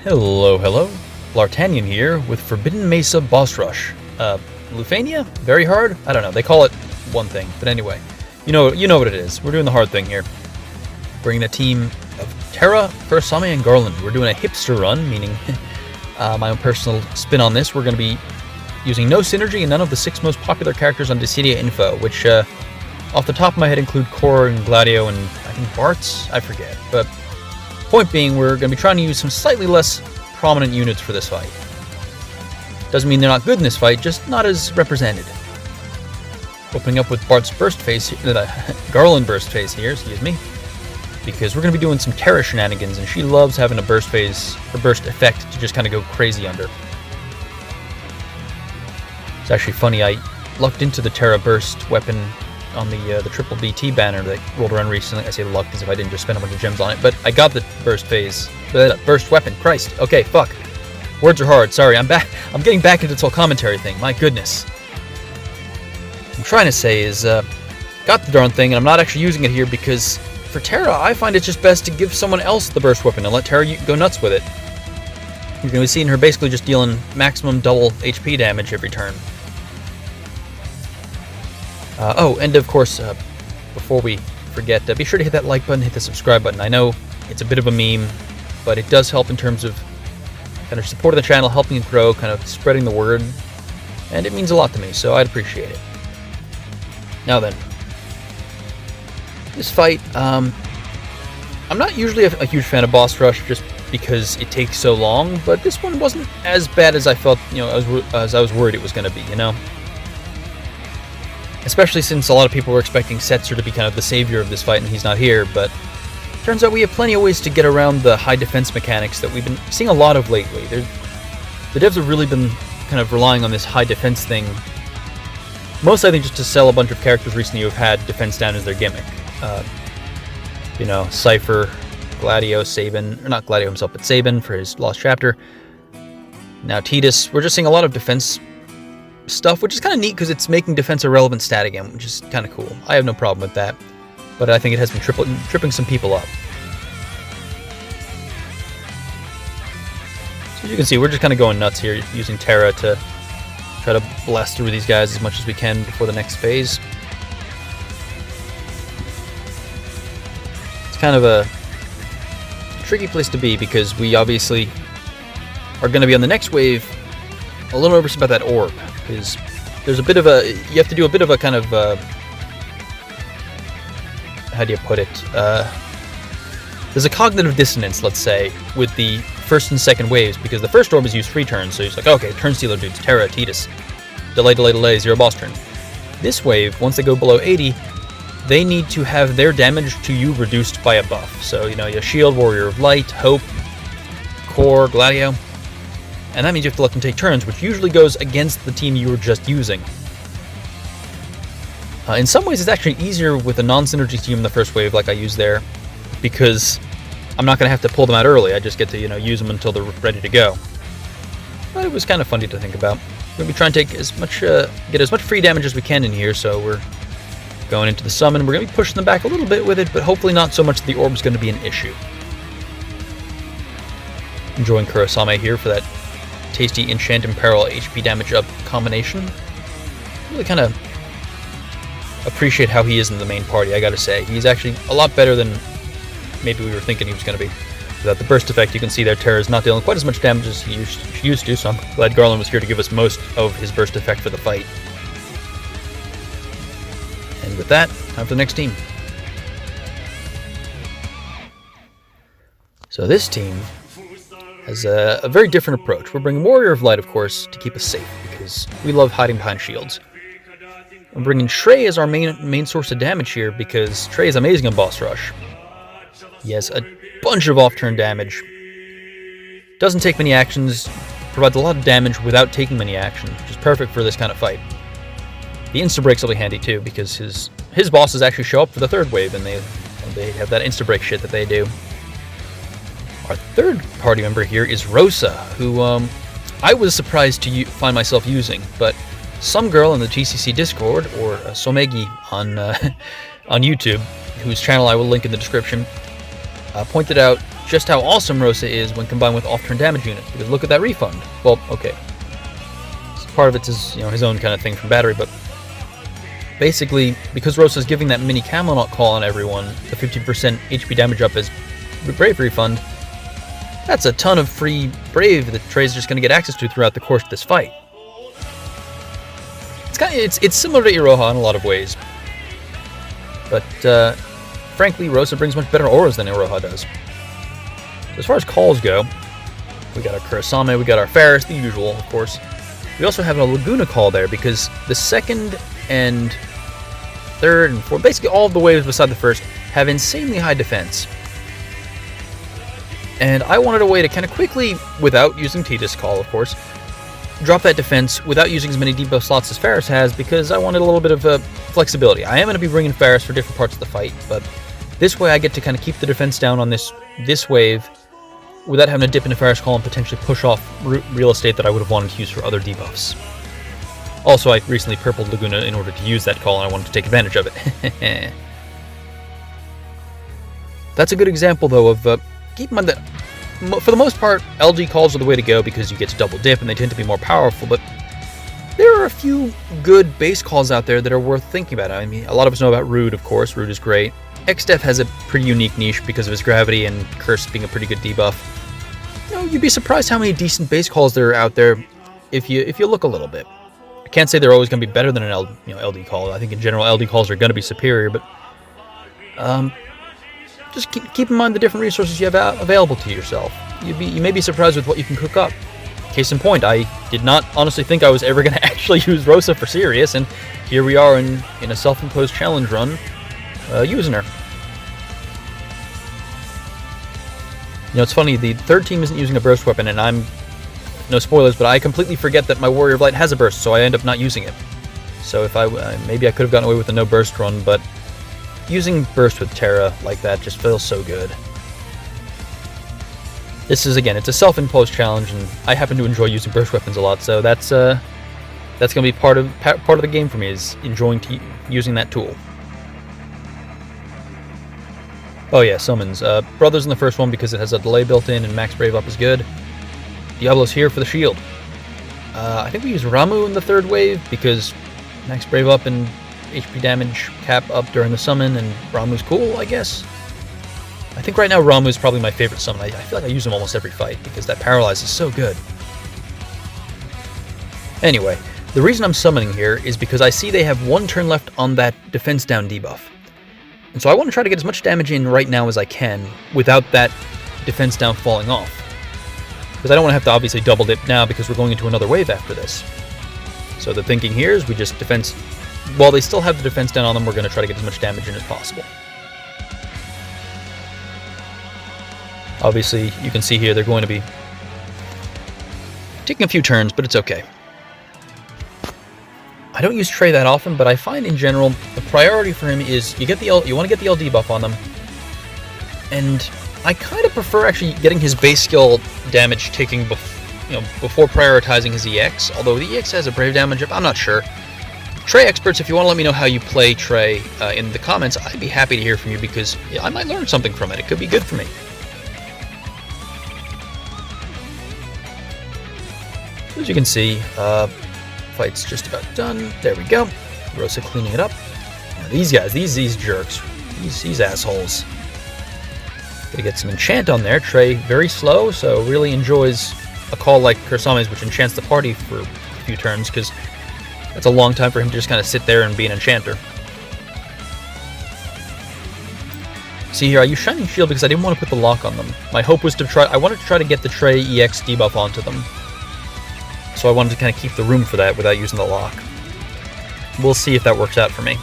Hello, hello. Bl'Artagnan here with Forbidden Mesa Boss Rush. Lufania? Very hard? I don't know. They call it one thing, but anyway. You know what it is. We're doing the hard thing here. Bringing a team of Terra, Sabin, and Garland. We're doing a hipster run, meaning my own personal spin on this. We're going to be using no synergy and none of the 6 most popular characters on DissidiaInfo, which off the top of my head include Core and Gladio and I think Bart's? I forget. But point being, we're going to be trying to use some slightly less prominent units for this fight. Doesn't mean they're not good in this fight, just not as represented. Opening up with Bart's burst phase, Garland burst phase here, excuse me, because we're going to be doing some Terra shenanigans, and she loves having a burst phase, or burst effect, to just kind of go crazy under. It's actually funny, I lucked into the Terra burst weapon on the triple BT banner that rolled around recently. I say lucked as if I didn't just spend a bunch of gems on it, but I got the burst phase, burst weapon. Christ. Okay, fuck. Words are hard. Sorry, I'm back. I'm getting back into this whole commentary thing. My goodness. What I'm trying to say is, got the darn thing, and I'm not actually using it here because for Terra, I find it's just best to give someone else the burst weapon and let Terra go nuts with it. You're going to be seeing her basically just dealing maximum double HP damage every turn. And of course, before we forget, be sure to hit that like button, hit the subscribe button. I know it's a bit of a meme, but it does help in terms of kind of supporting the channel, helping it grow, kind of spreading the word, and it means a lot to me, so I'd appreciate it. Now then, this fight, I'm not usually a huge fan of Boss Rush just because it takes so long, but this one wasn't as bad as I felt, as I was worried it was going to be, Especially since a lot of people were expecting Setzer to be kind of the savior of this fight, and he's not here, but turns out we have plenty of ways to get around the high defense mechanics that we've been seeing a lot of lately. The devs have really been kind of relying on this high defense thing, mostly I think just to sell a bunch of characters recently who have had defense down as their gimmick. Cypher, Gladio, Sabin, or not Gladio himself, but Sabin for his Lost Chapter. Now Tidus, we're just seeing a lot of defense stuff, which is kind of neat because it's making defense a relevant stat again, which is kind of cool. I have no problem with that, but I think it has been tripping some people up. So as you can see, we're just kind of going nuts here, using Terra to try to blast through these guys as much as we can before the next phase. It's kind of a tricky place to be because we obviously are going to be on the next wave a little nervous about that orb. Because there's a bit of a, you have to do a bit of a kind of, how do you put it, there's a cognitive dissonance, let's say, with the first and second waves, because the first orb is used 3 turns, so he's like, okay, turn stealer dudes, Terra, Tidus, delay, 0 boss turn. This wave, once they go below 80, they need to have their damage to you reduced by a buff. So, you shield, Warrior of Light, Hope, Core, Gladio. And that means you have to let them take turns, which usually goes against the team you were just using. In some ways, it's actually easier with a non-synergy team in the first wave, like I used there, because I'm not going to have to pull them out early. I just get to, use them until they're ready to go. But it was kind of funny to think about. We're going to be trying to take get as much free damage as we can in here, so we're going into the summon. We're going to be pushing them back a little bit with it, but hopefully not so much that the orb's going to be an issue. Enjoying Kurosame here for that tasty enchant and peril HP damage up combination. Really kind of appreciate how he is in the main party, I gotta say. He's actually a lot better than maybe we were thinking he was going to be. Without the burst effect, you can see there Terra is not dealing quite as much damage as she used to, so I'm glad Garland was here to give us most of his burst effect for the fight. And with that, time for the next team. So this team has a very different approach. We're bringing Warrior of Light, of course, to keep us safe, because we love hiding behind shields. I'm bringing Trey as our main source of damage here, because Trey is amazing on Boss Rush. He has a bunch of off-turn damage, doesn't take many actions, provides a lot of damage without taking many actions, which is perfect for this kind of fight. The insta-breaks will be handy too, because his bosses actually show up for the third wave, and they have that insta-break shit that they do. Our third party member here is Rosa, who I was surprised to find myself using, but some girl in the TCC Discord, or Somegi on YouTube, whose channel I will link in the description, pointed out just how awesome Rosa is when combined with off-turn damage units, because look at that refund. Well, okay. Part of it's his, his own kind of thing from battery, but basically, because Rosa's giving that mini Camelot call on everyone, the 50% HP damage up is Brave refund, that's a ton of free Brave that Trey's just going to get access to throughout the course of this fight. It's similar to Iroha in a lot of ways, but frankly, Rosa brings much better auras than Iroha does. So as far as calls go, we got our Kurasame, we got our Ferris, the usual, of course. We also have a Laguna call there, because the second and third and fourth, basically all of the waves beside the first, have insanely high defense. And I wanted a way to kind of quickly, without using Tidus call, of course, drop that defense without using as many debuff slots as Ferris has, because I wanted a little bit of flexibility. I am going to be bringing Ferris for different parts of the fight, but this way I get to kind of keep the defense down on this wave without having to dip into Ferris call and potentially push off real estate that I would have wanted to use for other debuffs. Also, I recently purpled Laguna in order to use that call, and I wanted to take advantage of it. That's a good example, though, of keep in mind that for the most part, LG calls are the way to go because you get to double dip and they tend to be more powerful, but there are a few good base calls out there that are worth thinking about. I mean, a lot of us know about Rude, of course. Rude is great. XDef has a pretty unique niche because of his gravity and Curse being a pretty good debuff. You'd be surprised how many decent base calls there are out there if you look a little bit. I can't say they're always going to be better than an LD call. I think in general LD calls are going to be superior, but just keep in mind the different resources you have available to yourself. You may be surprised with what you can cook up. Case in point, I did not honestly think I was ever going to actually use Rosa for serious, and here we are in a self-imposed challenge run using her. It's funny, the third team isn't using a burst weapon, and no spoilers, but I completely forget that my Warrior of Light has a burst, so I end up not using it. So if maybe I could have gotten away with a no burst run, but using burst with Terra like that just feels so good. This is, again, it's a self-imposed challenge, and I happen to enjoy using burst weapons a lot, so that's going to be part of the game for me, is enjoying using that tool. Oh yeah, summons. Brother's in the first one because it has a delay built in, and Max Brave Up is good. Diablo's here for the shield. I think we use Ramu in the third wave because Max Brave Up and HP damage cap up during the summon, and Ramu's cool, I guess. I think right now Ramu is probably my favorite summon. I feel like I use him almost every fight because that Paralyze is so good. Anyway, the reason I'm summoning here is because I see they have one turn left on that defense down debuff. And so I want to try to get as much damage in right now as I can without that defense down falling off. Because I don't want to have to obviously double dip now because we're going into another wave after this. So the thinking here is we just defense... While they still have the defense down on them, we're going to try to get as much damage in as possible. Obviously, you can see here they're going to be taking a few turns, but it's okay. I don't use Trey that often, but I find in general the priority for him is you want to get the LD buff on them, and I kind of prefer actually getting his base skill damage taking before prioritizing his EX. Although the EX has a Brave damage up, I'm not sure. Trey experts, if you want to let me know how you play Trey in the comments, I'd be happy to hear from you because I might learn something from it. It could be good for me. As you can see, fight's just about done. There we go. Rosa cleaning it up. Now these guys, these jerks, these assholes. Gonna get some enchant on there. Trey very slow, so really enjoys a call like Kurasame's, which enchants the party for a few turns, because that's a long time for him to just kind of sit there and be an enchanter. See here, I use Shining Shield because I didn't want to put the lock on them. My hope was I wanted to try to get the Trey EX debuff onto them. So I wanted to kind of keep the room for that without using the lock. We'll see if that works out for me.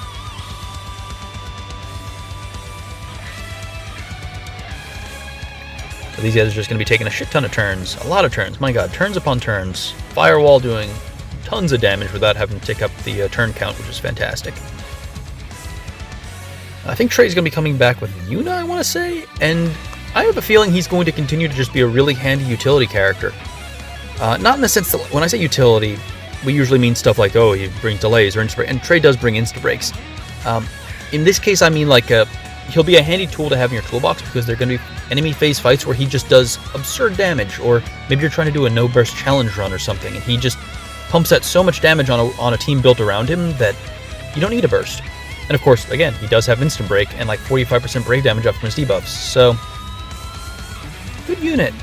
So these guys are just going to be taking a shit ton of turns. A lot of turns. My god, turns upon turns. Firewall doing tons of damage without having to tick up the turn count, which is fantastic. I think Trey's going to be coming back with Yuna, I want to say, and I have a feeling he's going to continue to just be a really handy utility character. Not in the sense that, when I say utility, we usually mean stuff like, oh, he brings delays or insta-break, and Trey does bring insta-breaks. In this case, I mean like he'll be a handy tool to have in your toolbox because they're going to be enemy phase fights where he just does absurd damage, or maybe you're trying to do a no-burst challenge run or something, and he just pumps out so much damage on a team built around him that you don't need a burst. And of course, again, he does have instant break and like 45% brave damage up from his debuffs, so good unit.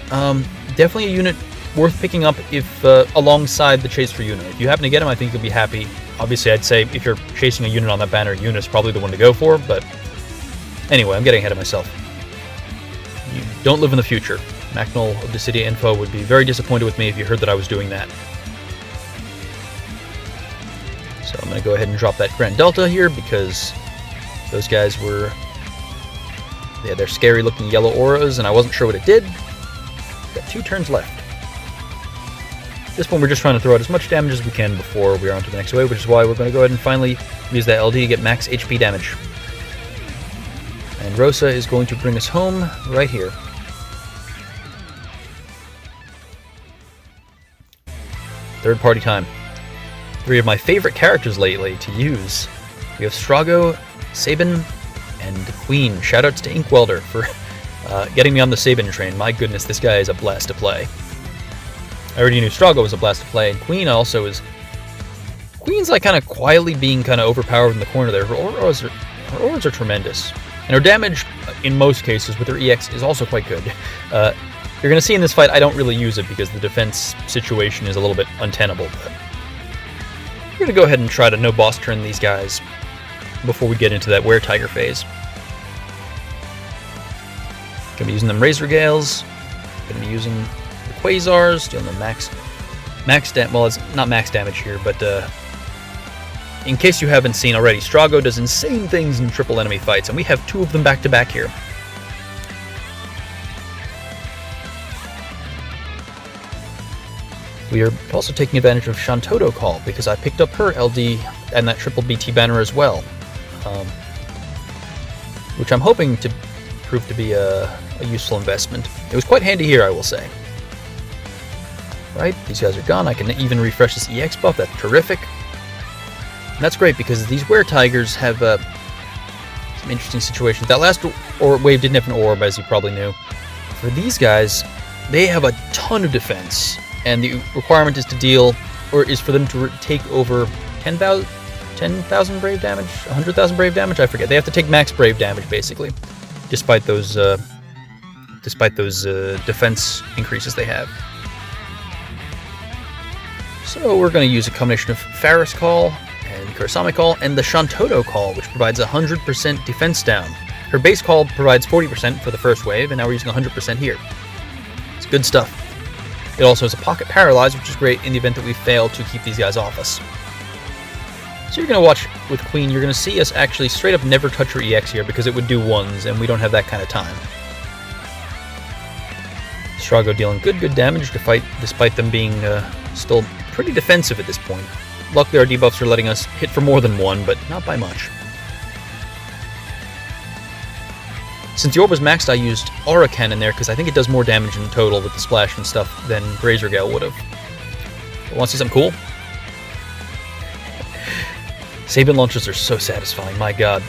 Definitely a unit worth picking up if alongside the chase for Yuna. If you happen to get him, I think you'll be happy. Obviously, I'd say if you're chasing a unit on that banner, Yuna's probably the one to go for, but anyway, I'm getting ahead of myself. You don't live in the future. Macnol of DissidiaInfo would be very disappointed with me if you heard that I was doing that. So I'm going to go ahead and drop that Grand Delta here because those guys were... yeah, they're scary looking yellow auras, and I wasn't sure what it did. Got 2 turns left. This one we're just trying to throw out as much damage as we can before we are on to the next wave, which is why we're going to go ahead and finally use that LD to get max HP damage. And Rosa is going to bring us home right here. Third party time. 3 of my favorite characters lately to use. We have Strago, Sabin, and Queen. Shoutouts to Inkwelder for getting me on the Sabin train. My goodness, this guy is a blast to play. I already knew Strago was a blast to play, and Queen also is... Queen's like kind of quietly being kind of overpowered in the corner there. Her auras are tremendous. And her damage, in most cases, with her EX is also quite good. You're going to see in this fight, I don't really use it because the defense situation is a little bit untenable. But we're going to go ahead and try to no-boss turn these guys before we get into that Were-Tiger phase. Going to be using them Razor Gales. Going to be using the Quasars, dealing them max damage. Well, it's not max damage here, but in case you haven't seen already, Strago does insane things in triple enemy fights, and we have 2 of them back-to-back here. We are also taking advantage of Shantoto Call, because I picked up her LD and that triple BT banner as well, which I'm hoping to prove to be a useful investment. It was quite handy here, I will say. Right, these guys are gone. I can even refresh this EX buff. That's terrific. And that's great because these Were-Tigers have some interesting situations. That last wave didn't have an orb, as you probably knew. For these guys, they have a ton of defense, and the requirement is to deal, or is for them to take over 10,000 brave damage, 100,000 brave damage. I forget. They have to take max brave damage basically, despite those defense increases they have. So we're going to use a combination of Faris Call and Kurasami Call and the Shantoto Call, which provides 100% defense down. Her base call provides 40% for the first wave, and now we're using 100% here. It's good stuff. It also has a Pocket Paralyze, which is great in the event that we fail to keep these guys off us. So you're going to watch with Queen, you're going to see us actually straight up never touch her EX here because it would do 1s, and we don't have that kind of time. Strago dealing good damage despite them being still pretty defensive at this point. Luckily our debuffs are letting us hit for more than 1, but not by much. Since the orb was maxed, I used Aura Cannon there because I think it does more damage in total with the splash and stuff than Razor Gale would have. Want to see something cool? Sabin launches are so satisfying, my god.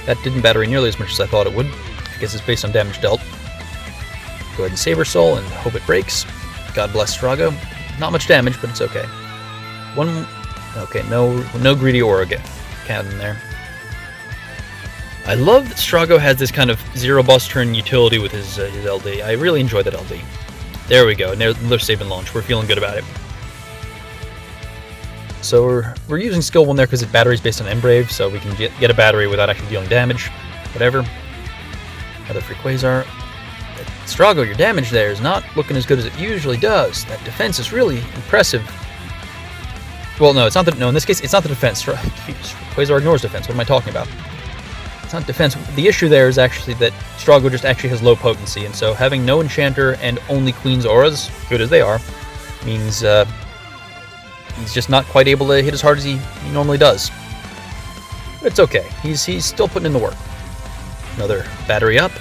That didn't battery nearly as much as I thought it would. I guess it's based on damage dealt. Go ahead and Saber Soul and hope it breaks. God bless Strago. Not much damage, but it's okay. Okay, no greedy Aura Cannon there. I love that Strago has this kind of zero boss turn utility with his LD. I really enjoy that LD. There we go, and there's another Sabin launch. We're feeling good about it. So we're using skill 1 there because the battery's based on Embrave, so we can get a battery without actually dealing damage. Whatever. Another free Quasar. Strago, your damage there is not looking as good as it usually does. That defense is really impressive. Well, no, it's not in this case, it's not the defense. Quasar ignores defense. What am I talking about? It's not defense. The issue there is actually that Strago just actually has low potency, and so having no Enchanter and only Queen's auras, good as they are, means he's just not quite able to hit as hard as he normally does. But it's okay. He's still putting in the work. Another battery up.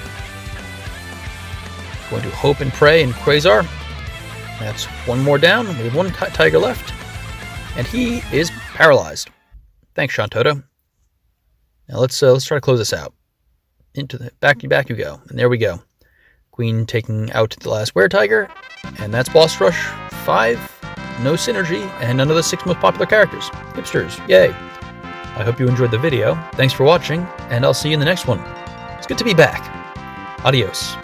Going to Hope and Pray and Quasar. That's 1 more down. We have 1 Tiger left. And he is paralyzed. Thanks, Shantoto. Now let's try to close this out. into the back you go. And there we go. Queen taking out the last were-tiger, and that's Boss Rush 5, no synergy, and none of the 6 most popular characters. Hipsters, yay. I hope you enjoyed the video. Thanks for watching, and I'll see you in the next one. It's good to be back. Adios.